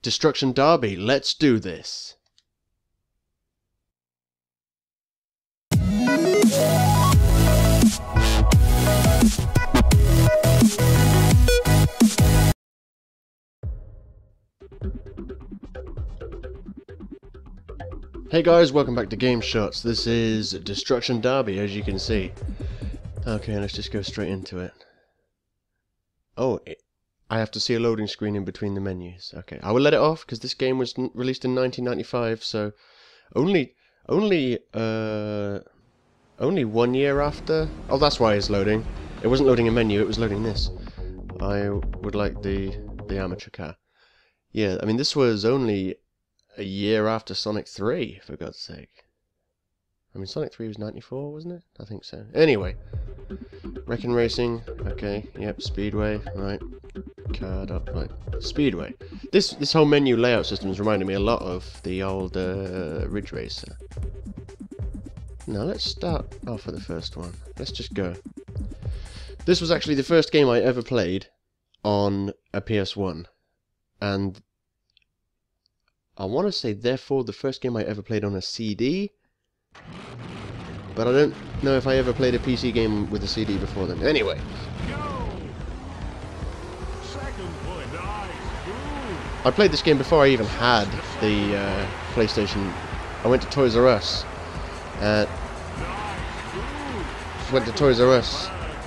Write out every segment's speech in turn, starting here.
Destruction Derby, let's do this. Hey guys, welcome back to GameShots. This is Destruction Derby, as you can see. Okay, let's just go straight into it. Oh, I have to see a loading screen in between the menus. Okay, I will let it off because this game was released in 1995, so only 1 year after. Oh, that's why it's loading. It wasn't loading a menu; it was loading this. I would like the amateur car. Yeah, I mean this was only a year after Sonic 3, for God's sake. I mean, Sonic 3 was 94, wasn't it? I think so. Anyway. Wrecking Racing. Okay, yep, Speedway. Right. Card up. Right. Speedway. This whole menu layout system is reminding me a lot of the old Ridge Racer. Now, let's start off with the first one. Let's just go. This was actually the first game I ever played on a PS1. And I want to say, therefore, the first game I ever played on a CD, but I don't know if I ever played a PC game with a CD before then. Anyway. I played this game before I even had the PlayStation. I went to Toys R Us.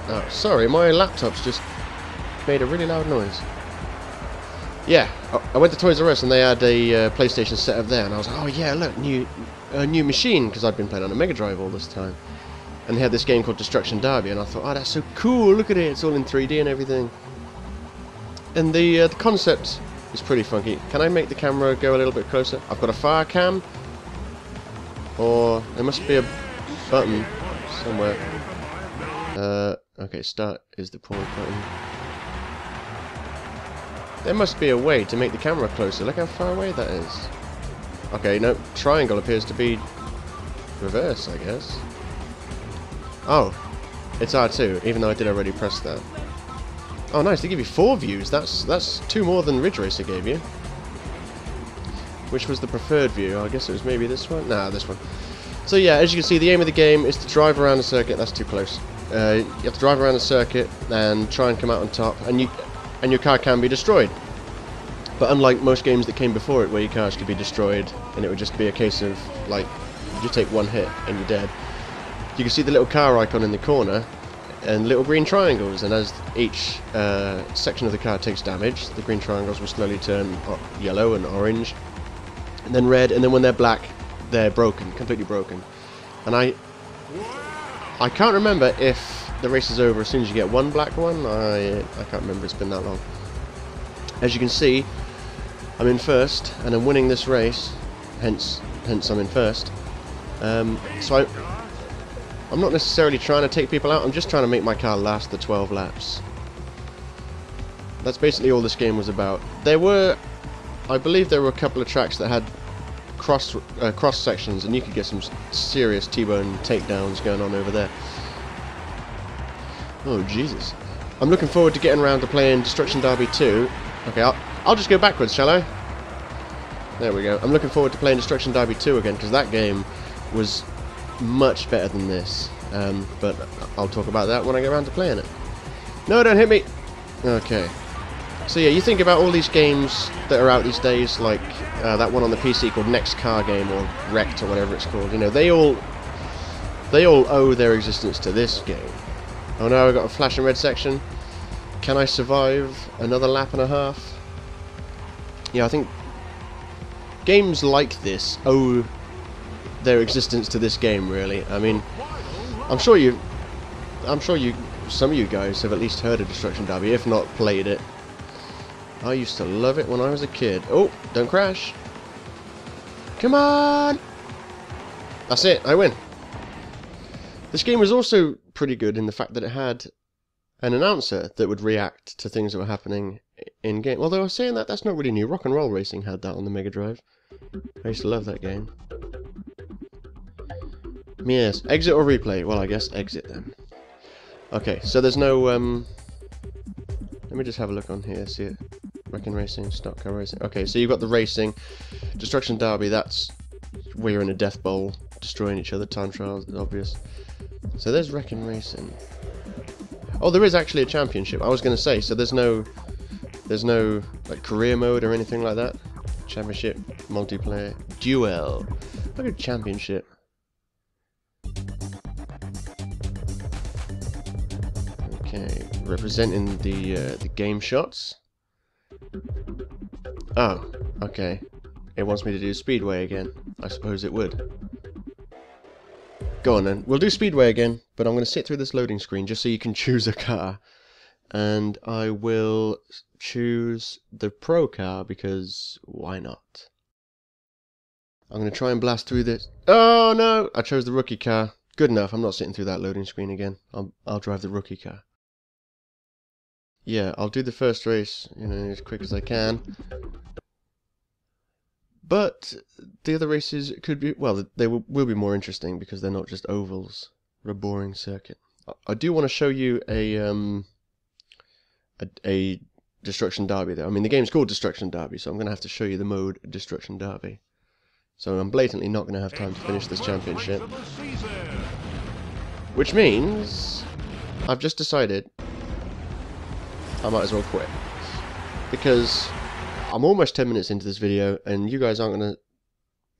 Oh, sorry, my laptop's just made a really loud noise. Yeah, I went to Toys R Us and they had a PlayStation set up there, and I was like, oh yeah, look, new machine, because I'd been playing on a Mega Drive all this time. And they had this game called Destruction Derby, and I thought, oh, that's so cool, look at it, it's all in 3D and everything. And the concept is pretty funky. Can I make the camera go a little bit closer? I've got a fire cam, or there must be a button somewhere. Okay, start is the pause button. There must be a way to make the camera closer. Look how far away that is. Okay, no, triangle appears to be reverse, I guess. Oh, it's R2, even though I did already press that. Oh, nice, they give you 4 views. That's 2 more than Ridge Racer gave you. Which was the preferred view? I guess it was maybe this one? Nah, this one. So yeah, as you can see, the aim of the game is to drive around the circuit. That's too close. You have to drive around the circuit and try and come out on top, and your car can be destroyed. But unlike most games that came before it, where your cars could be destroyed, and it would just be a case of, like, you take one hit and you're dead, you can see the little car icon in the corner, and little green triangles, and as each section of the car takes damage, the green triangles will slowly turn yellow and orange, and then red, and then when they're black, they're broken, completely broken. And I can't remember if the race is over as soon as you get one black one. I can't remember, it's been that long. As you can see, I'm in first, and I'm winning this race, hence I'm in first. So I'm not necessarily trying to take people out, I'm just trying to make my car last the 12 laps. That's basically all this game was about. I believe there were a couple of tracks that had cross sections, and you could get some serious T-bone takedowns going on over there. Oh Jesus! I'm looking forward to getting around to playing Destruction Derby 2. Okay, I'll just go backwards, shall I? There we go. I'm looking forward to playing Destruction Derby 2 again, because that game was much better than this. But I'll talk about that when I get around to playing it. No, don't hit me! Okay. So yeah, you think about all these games that are out these days, like that one on the PC called Next Car Game, or Wrecked, or whatever it's called. You know, they all owe their existence to this game. Oh no, I've got a flashing red section. Can I survive another lap and a half? Yeah, I think games like this owe their existence to this game, really. I mean, I'm sure some of you guys have at least heard of Destruction Derby, if not played it. I used to love it when I was a kid. Oh, don't crash. Come on! That's it, I win. This game was also pretty good in the fact that it had an announcer that would react to things that were happening in game. Although I was saying that, that's not really new. Rock and Roll Racing had that on the Mega Drive. I used to love that game. Yes, exit or replay? Well, I guess exit then. Okay, so there's no, let me just have a look on here, see it. Wrecking Racing, Stock Car Racing. Okay, so you've got the racing. Destruction Derby, that's where you're in a death bowl, destroying each other. Time trials, obvious. So there's Wrecking Racing. Oh, there is actually a championship. I was going to say, so there's no like career mode or anything like that. Championship, multiplayer, duel. Look at championship. Okay, representing the GameShots. Oh, okay. It wants me to do Speedway again. I suppose it would. Go on then. We'll do Speedway again, but I'm going to sit through this loading screen just so you can choose a car. And I will choose the Pro car because why not? I'm going to try and blast through this. Oh no! I chose the rookie car. Good enough. I'm not sitting through that loading screen again. I'll drive the rookie car. Yeah, I'll do the first race, you know, as quick as I can. But the other races could be, well, they will be more interesting because they're not just ovals. A boring circuit. I do want to show you a Destruction Derby though. I mean, the game's called Destruction Derby, so I'm going to have to show you the mode Destruction Derby. So I'm blatantly not going to have time to finish this championship. Which means I've just decided I might as well quit. Because I'm almost 10 minutes into this video and you guys aren't going to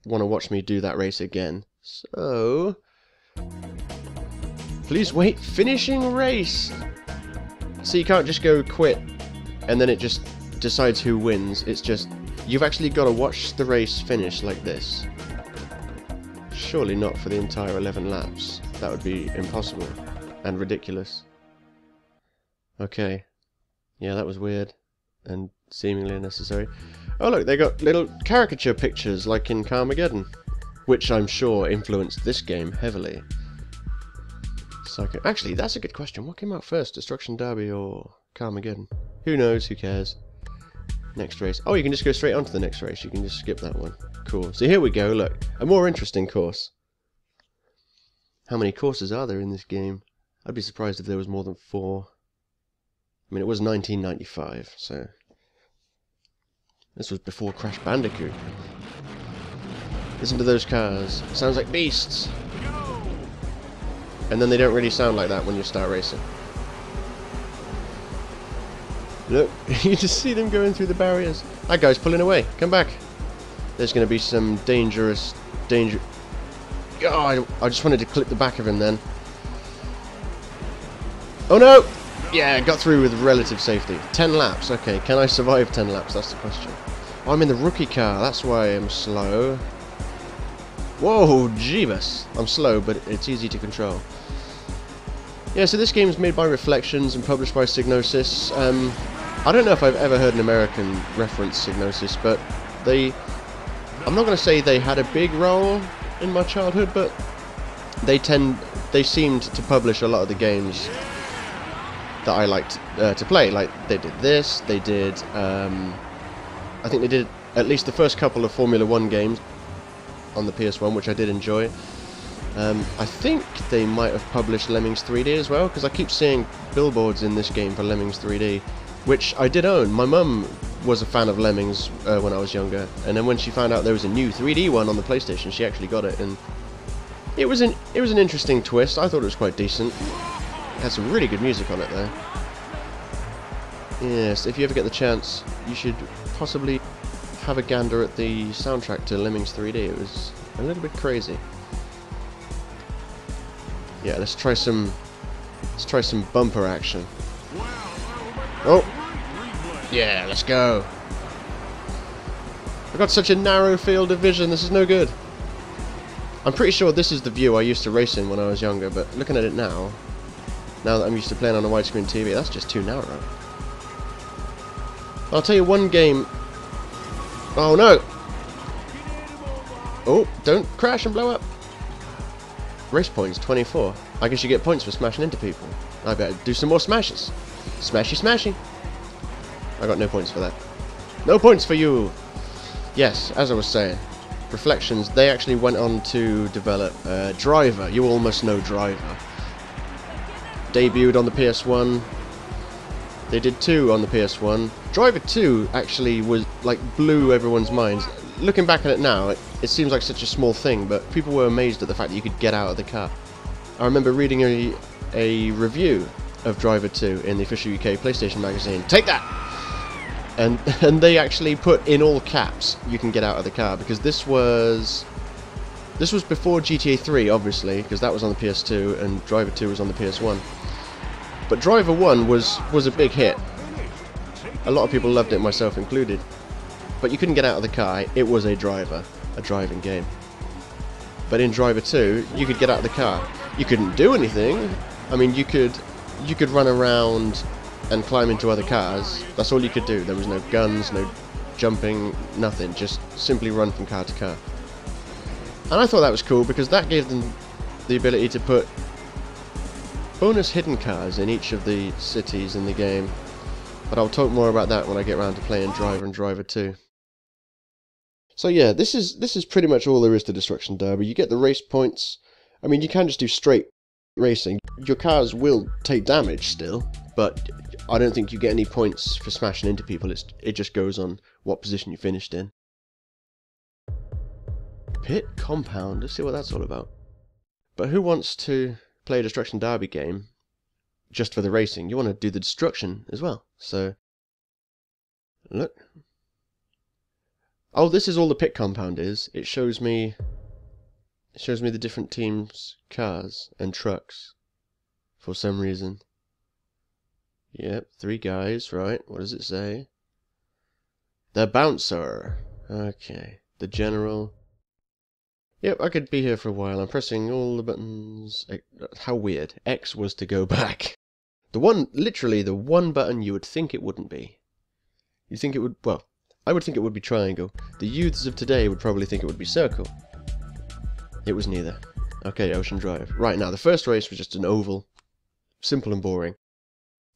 want to watch me do that race again. So please wait. Finishing race. So you can't just go quit and then it just decides who wins. It's just, you've actually got to watch the race finish like this. Surely not for the entire 11 laps. That would be impossible and ridiculous. Okay. Yeah, that was weird and seemingly unnecessary. Oh look, they got little caricature pictures like in Carmageddon, which I'm sure influenced this game heavily. Actually, that's a good question. What came out first, Destruction Derby or Carmageddon? Who knows? Who cares? Next race. Oh, you can just go straight on to the next race. You can just skip that one. Cool. So here we go. Look, a more interesting course. How many courses are there in this game? I'd be surprised if there was more than 4. I mean, it was 1995, so this was before Crash Bandicoot. Listen to those cars. Sounds like beasts. And then they don't really sound like that when you start racing. Look, you just see them going through the barriers. That guy's pulling away. Come back. There's going to be some danger. Oh, I just wanted to clip the back of him then. Oh no! Yeah, got through with relative safety. 10 laps. Okay, can I survive 10 laps? That's the question. Oh, I'm in the rookie car. That's why I'm slow. Whoa, jeebus. I'm slow, but it's easy to control. Yeah, so this game is made by Reflections and published by Psygnosis. I don't know if I've ever heard an American reference Psygnosis, but I'm not going to say they had a big role in my childhood, but they seemed to publish a lot of the games that I liked to play. Like, they did this, they did, I think they did at least the first couple of Formula 1 games on the PS1, which I did enjoy. I think they might have published Lemmings 3D as well, because I keep seeing billboards in this game for Lemmings 3D, which I did own. My mum was a fan of Lemmings when I was younger, and then when she found out there was a new 3D one on the PlayStation, she actually got it, and it was an interesting twist. I thought it was quite decent. It had some really good music on it though. Yes, if you ever get the chance, you should possibly have a gander at the soundtrack to Lemmings 3D. It was a little bit crazy. Yeah, let's try some bumper action. Oh! Yeah, let's go! I've got such a narrow field of vision, this is no good. I'm pretty sure this is the view I used to race in when I was younger, but looking at it now that I'm used to playing on a widescreen TV, that's just too narrow. I'll tell you one game... Oh no! Oh, don't crash and blow up! Race points, 24. I guess you get points for smashing into people. I better do some more smashes. Smashy smashy. I got no points for that. No points for you! Yes, as I was saying, Reflections, they actually went on to develop Driver. You all must know Driver. Debuted on the PS1. They did 2 on the PS1. Driver 2 actually was like blew everyone's minds. Looking back at it now, it seems like such a small thing, but people were amazed at the fact that you could get out of the car. I remember reading a review of Driver 2 in the official UK PlayStation magazine. Take that! And they actually put in all caps, you can get out of the car, because this was before GTA 3, obviously, because that was on the PS2 and Driver 2 was on the PS1. But Driver 1 was a big hit. A lot of people loved it, myself included. But you couldn't get out of the car. It was a driving game. But in Driver 2, you could get out of the car. You couldn't do anything. I mean, you could run around and climb into other cars. That's all you could do. There was no guns, no jumping, nothing. Just simply run from car to car. And I thought that was cool because that gave them the ability to put bonus hidden cars in each of the cities in the game. But I'll talk more about that when I get around to playing Driver and Driver 2. So yeah, this is pretty much all there is to Destruction Derby. You get the race points. I mean, you can just do straight racing. Your cars will take damage still, but I don't think you get any points for smashing into people. It just goes on what position you finished in. Pit Compound, let's see what that's all about. But who wants to play a Destruction Derby game just for the racing? You want to do the destruction as well. So, look. Oh, this is all the Pit Compound is. It shows me the different teams' cars and trucks for some reason. Yep, 3 guys, right. What does it say? The Bouncer. Okay. The General. Yep, I could be here for a while. I'm pressing all the buttons. How weird. X was to go back. Literally the one button you would think it wouldn't be. You'd think it would, well, I would think it would be triangle. The youths of today would probably think it would be circle. It was neither. Okay, Ocean Drive. Right, now the first race was just an oval. Simple and boring.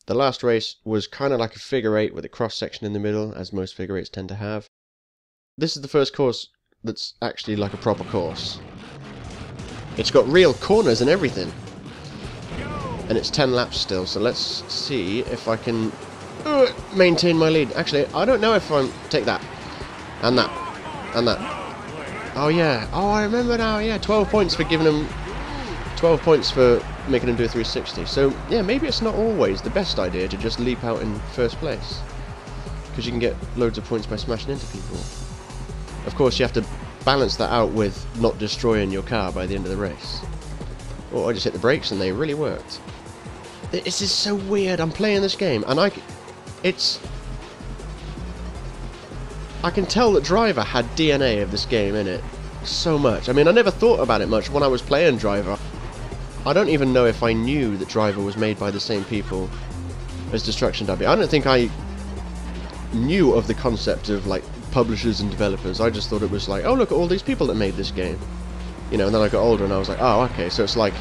The last race was kind of like a figure 8 with a cross section in the middle, as most figure 8s tend to have. This is the first course that's actually like a proper course. It's got real corners and everything. And it's 10 laps still, so let's see if I can maintain my lead. Actually, I don't know if I'm... Take that. And that. And that. Oh yeah. Oh, I remember now. Yeah, 12 points for giving them... 12 points for making them do a 360. So, yeah, maybe it's not always the best idea to just leap out in first place. Because you can get loads of points by smashing into people. Of course, you have to balance that out with not destroying your car by the end of the race. Oh, I just hit the brakes and they really worked. This is so weird. I'm playing this game and I can tell that Driver had DNA of this game in it so much. I mean, I never thought about it much when I was playing Driver. I don't even know if I knew that Driver was made by the same people as Destruction Derby. I don't think I knew of the concept of like publishers and developers. I just thought it was like, oh look at all these people that made this game, you know. And then I got older and I was like, oh okay, so it's like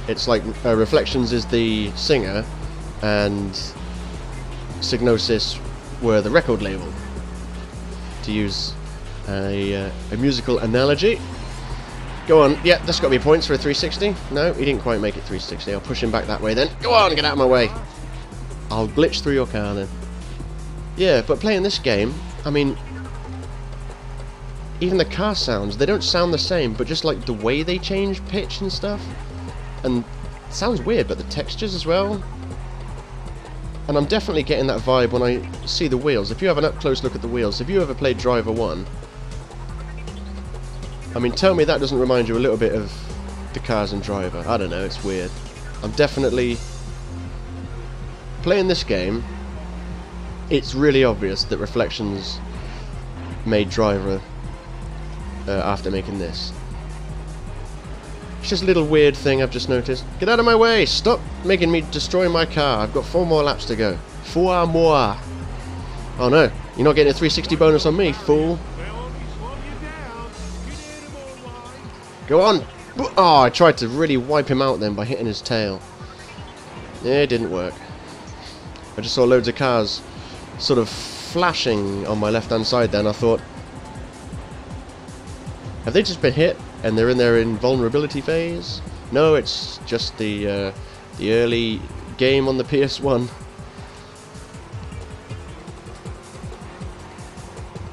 Reflections is the singer and Psygnosis were the record label, to use a musical analogy. Go on, yeah, that's got to be points for a 360. No, he didn't quite make it 360. I'll push him back that way then. Go on, get out of my way. I'll glitch through your car then. Yeah, but playing this game, I mean, even the car sounds, they don't sound the same, but just like the way they change pitch and stuff. And it sounds weird, but the textures as well. And I'm definitely getting that vibe when I see the wheels. If you have an up-close look at the wheels, if you ever played Driver 1, I mean, tell me that doesn't remind you a little bit of the cars in Driver. I don't know, it's weird. I'm definitely... Playing this game, it's really obvious that Reflections made Driver after making this. It's just a little weird thing I've just noticed. Get out of my way! Stop making me destroy my car. I've got 4 more laps to go. 4 more. Oh no, you're not getting a 360 bonus on me, fool. Go on! Oh, I tried to really wipe him out then by hitting his tail. Yeah, it didn't work. I just saw loads of cars sort of flashing on my left-hand side then. I thought, have they just been hit and they're in their invulnerability phase? No, it's just the early game on the PS1.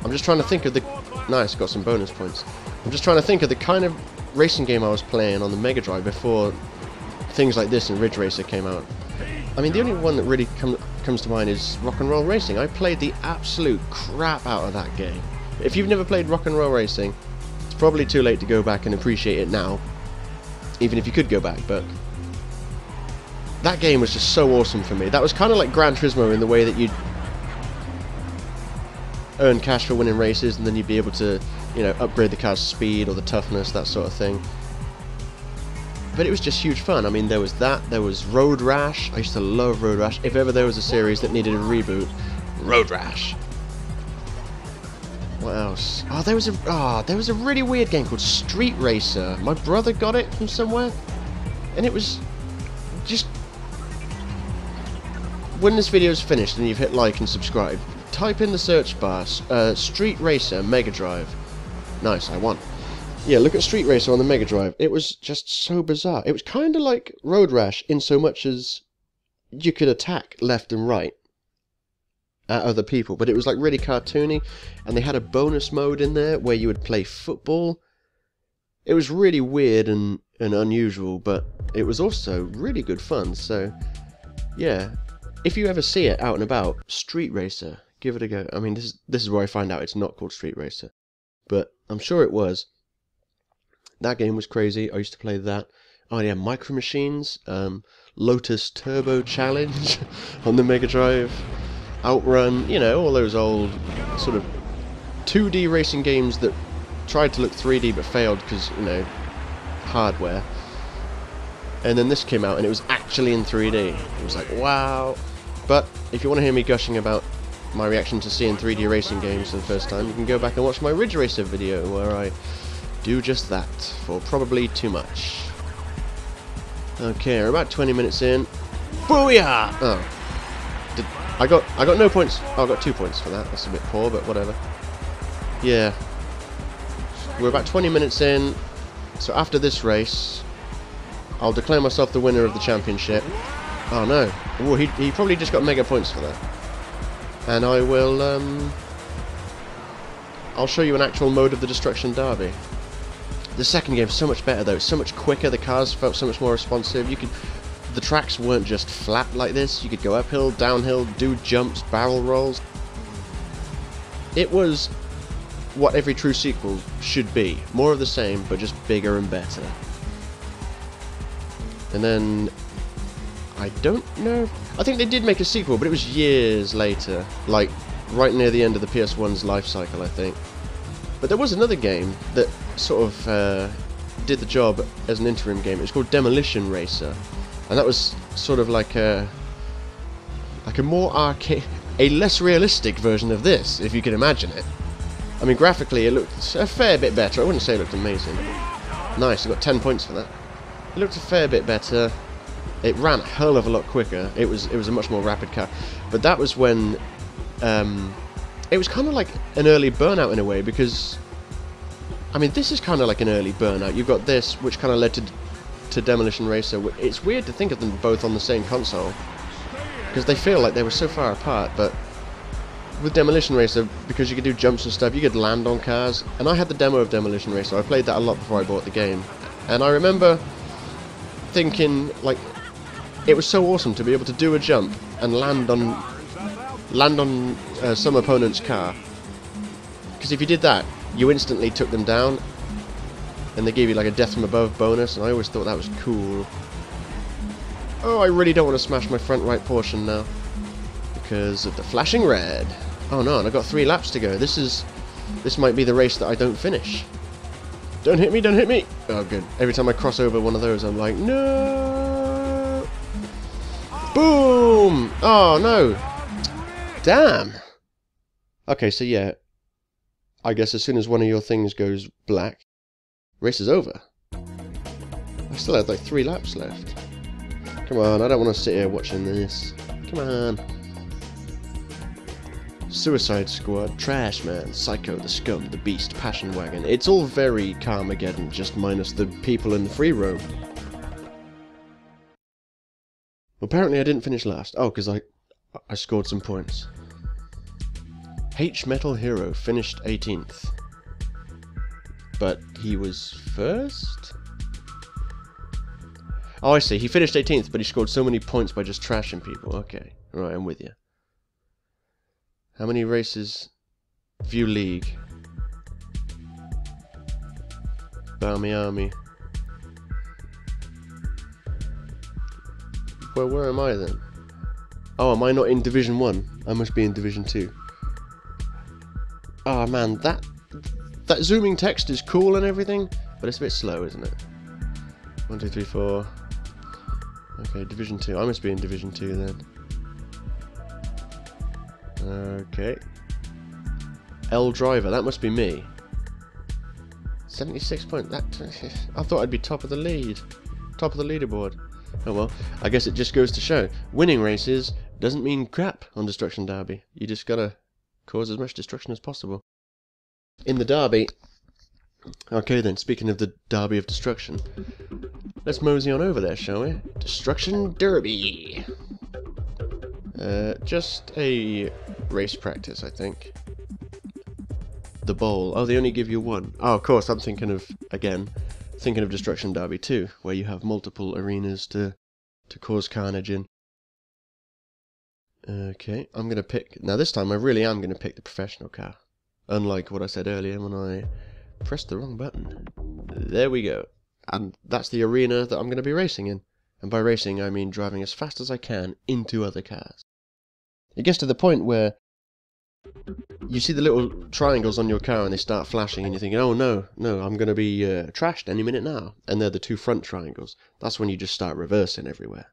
I'm just trying to think of the... Nice, got some bonus points. I'm just trying to think of the kind of racing game I was playing on the Mega Drive before things like this and Ridge Racer came out. I mean, the only one that really comes to mind is Rock and Roll Racing. I played the absolute crap out of that game. If you've never played Rock and Roll Racing, it's probably too late to go back and appreciate it now, even if you could go back, but that game was just so awesome for me. That was kind of like Gran Turismo in the way that you'd earn cash for winning races, and then you'd be able to, you know, upgrade the car's speed or the toughness, that sort of thing. But it was just huge fun. I mean, there was that, there was Road Rash. I used to love Road Rash. If ever there was a series that needed a reboot, Road Rash. What else? Oh, there was a really weird game called Street Racer. My brother got it from somewhere, and it was just... When this video is finished and you've hit like and subscribe, type in the search bar, Street Racer Mega Drive. Nice, I won. Yeah, look at Street Racer on the Mega Drive. It was just so bizarre. It was kind of like Road Rash in so much as you could attack left and right at other people, but it was like really cartoony, and they had a bonus mode in there where you would play football. It was really weird and unusual, but it was also really good fun. So yeah, if you ever see it out and about, Street Racer, give it a go. I mean, this is where I find out it's not called Street Racer, but I'm sure it was. That game was crazy. I used to play that. Oh yeah, Micro Machines, Lotus Turbo Challenge on the Mega Drive, Outrun, you know, all those old sort of 2D racing games that tried to look 3D but failed because, you know, hardware. And then this came out and it was actually in 3D. It was like, wow. But if you want to hear me gushing about my reaction to seeing 3D racing games for the first time, you can go back and watch my Ridge Racer video where I do just that for probably too much. Okay, we're about 20 minutes in. Booyah! Oh. I got no points. Oh, I got 2 points for that. That's a bit poor, but whatever. Yeah. We're about 20 minutes in. So after this race, I'll declare myself the winner of the championship. Oh no. Ooh, he probably just got mega points for that. And I will, I'll show you an actual mode of the Destruction Derby. The second game's so much better though. It's so much quicker. The cars felt so much more responsive. The tracks weren't just flat like this. You could go uphill, downhill, do jumps, barrel rolls. It was what every true sequel should be. More of the same, but just bigger and better. And then I don't know. I think they did make a sequel, but it was years later, like right near the end of the PS1's life cycle, I think. But there was another game that sort of did the job as an interim game. It was called Demolition Racer, and that was sort of like a more arcade, a less realistic version of this, if you can imagine it. I mean, graphically, it looked a fair bit better. I wouldn't say it looked amazing. Nice, I got 10 points for that. It looked a fair bit better. It ran a hell of a lot quicker. It was a much more rapid car. But that was when it was kind of like an early Burnout in a way, because I mean, this is kind of like an early Burnout. You've got this, which kind of led to Demolition Racer. It's weird to think of them both on the same console, because they feel like they were so far apart, but with Demolition Racer, because you could do jumps and stuff, you could land on cars, and I had the demo of Demolition Racer. I played that a lot before I bought the game, and I remember thinking, like, it was so awesome to be able to do a jump and land on some opponent's car, because if you did that, you instantly took them down, and they gave you like a death from above bonus, and I always thought that was cool. Oh, I really don't want to smash my front right portion now, because of the flashing red. Oh no, and I've got 3 laps to go. This might be the race that I don't finish. Don't hit me, don't hit me! Oh good. Every time I cross over one of those, I'm like, no! Boom! Oh no! Damn! Okay, so yeah, I guess as soon as one of your things goes black, race is over. I still had like 3 laps left. Come on, I don't want to sit here watching this. Come on. Suicide Squad, Trash Man, Psycho, the Scum, the Beast, Passion Wagon. It's all very Carmageddon, just minus the people in the free roam. Apparently I didn't finish last. Oh, because I scored some points. H Metal Hero finished 18th. But he was first? Oh, I see. He finished 18th, but he scored so many points by just trashing people. Okay. Right, I'm with you. How many races? View League. Barmy Army. Well, where am I then? Oh, am I not in Division 1? I must be in Division 2. Oh man, that zooming text is cool and everything, but it's a bit slow, isn't it? 1, 2, 3, 4. Okay, Division 2. I must be in Division 2 then. Okay. L Driver, that must be me. 76 point. That I thought I'd be top of the lead. Top of the leaderboard. Oh well, I guess it just goes to show. Winning races doesn't mean crap on Destruction Derby. You just gotta cause as much destruction as possible. In the Derby... Okay then, speaking of the Derby of Destruction, let's mosey on over there, shall we? Destruction Derby! Just a race practice, I think. The bowl. Oh, they only give you one. Oh, of course, I'm thinking of, again, thinking of Destruction Derby 2, where you have multiple arenas to cause carnage in. Okay, I'm going to pick... Now this time I really am going to pick the professional car. Unlike what I said earlier when I pressed the wrong button. There we go. And that's the arena that I'm going to be racing in. And by racing I mean driving as fast as I can into other cars. It gets to the point where you see the little triangles on your car and they start flashing and you're thinking, oh no, I'm going to be trashed any minute now. And they're the two front triangles. That's when you just start reversing everywhere.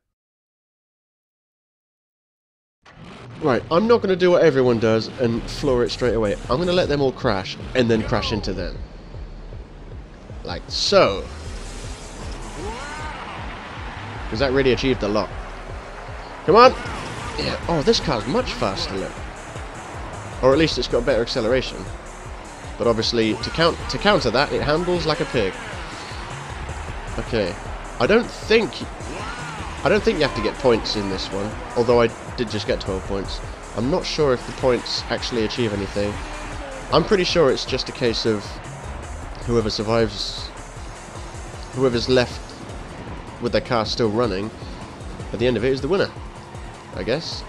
Right, I'm not going to do what everyone does and floor it straight away. I'm going to let them all crash and then crash into them. Like so. Because that really achieved a lot. Come on! Yeah. Oh, this car's much faster, look. Or at least it's got better acceleration. But obviously, to counter that, it handles like a pig. Okay. I don't think you have to get points in this one, although I did just get 12 points. I'm not sure if the points actually achieve anything. I'm pretty sure it's just a case of whoever survives, whoever's left with their car still running, at the end of it is the winner, I guess.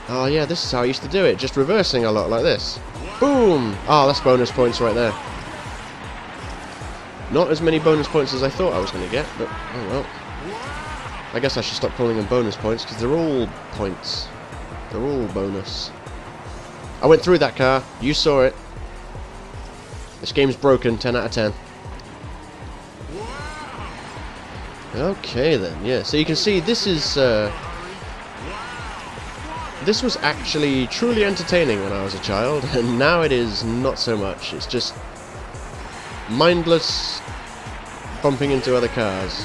Oh yeah, this is how I used to do it, just reversing a lot like this. Boom! Oh, that's bonus points right there. Not as many bonus points as I thought I was going to get, but oh well. I guess I should stop calling them bonus points, because they're all points. They're all bonus. I went through that car. You saw it. This game's broken. 10 out of 10. Okay then, yeah. So you can see this is... this was actually truly entertaining when I was a child, and now it is not so much. It's just mindless bumping into other cars.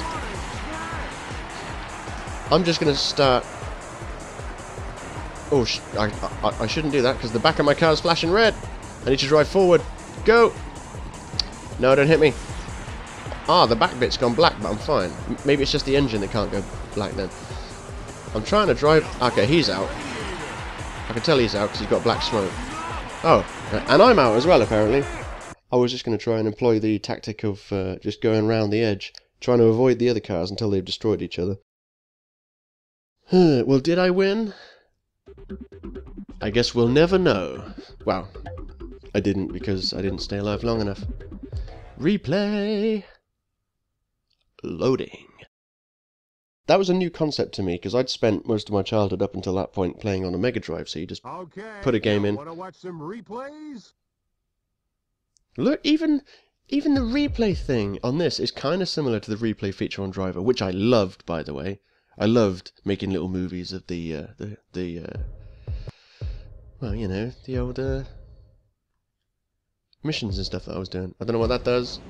I'm just going to start... Oh, I shouldn't do that, because the back of my car is flashing red. I need to drive forward. Go! No, don't hit me. Ah, the back bit's gone black, but I'm fine. Maybe it's just the engine that can't go black then. I'm trying to drive... Okay, he's out. I can tell he's out, because he's got black smoke. Oh, and I'm out as well, apparently. I was just going to try and employ the tactic of just going round the edge, trying to avoid the other cars until they've destroyed each other. Well, did I win? I guess we'll never know. Well, I didn't, because I didn't stay alive long enough. Replay! Loading. That was a new concept to me, because I'd spent most of my childhood up until that point playing on a Mega Drive, so you just put a game in. Want to watch some replays? Look, even the replay thing on this is kind of similar to the replay feature on Driver, which I loved, by the way. I loved making little movies of the well, you know, the old missions and stuff that I was doing. I don't know what that does.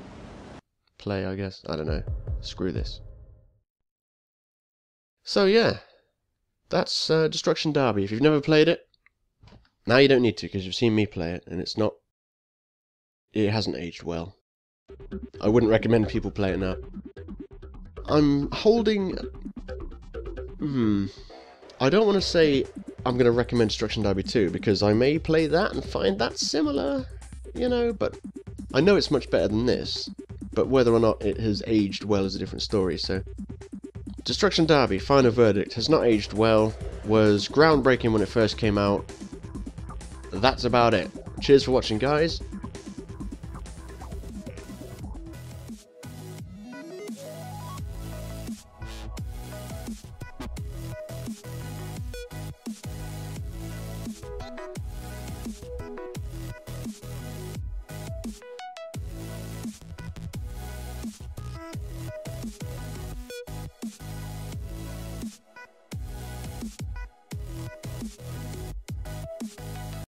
Play, I guess. I don't know. Screw this. So yeah, that's Destruction Derby. If you've never played it, now you don't need to, because you've seen me play it, and it hasn't aged well. I wouldn't recommend people play it now. I'm holding I don't want to say I'm going to recommend Destruction Derby 2, because I may play that and find that similar, you know, but I know it's much better than this, but whether or not it has aged well is a different story, so... Destruction Derby, final verdict, has not aged well, was groundbreaking when it first came out. That's about it. Cheers for watching, guys.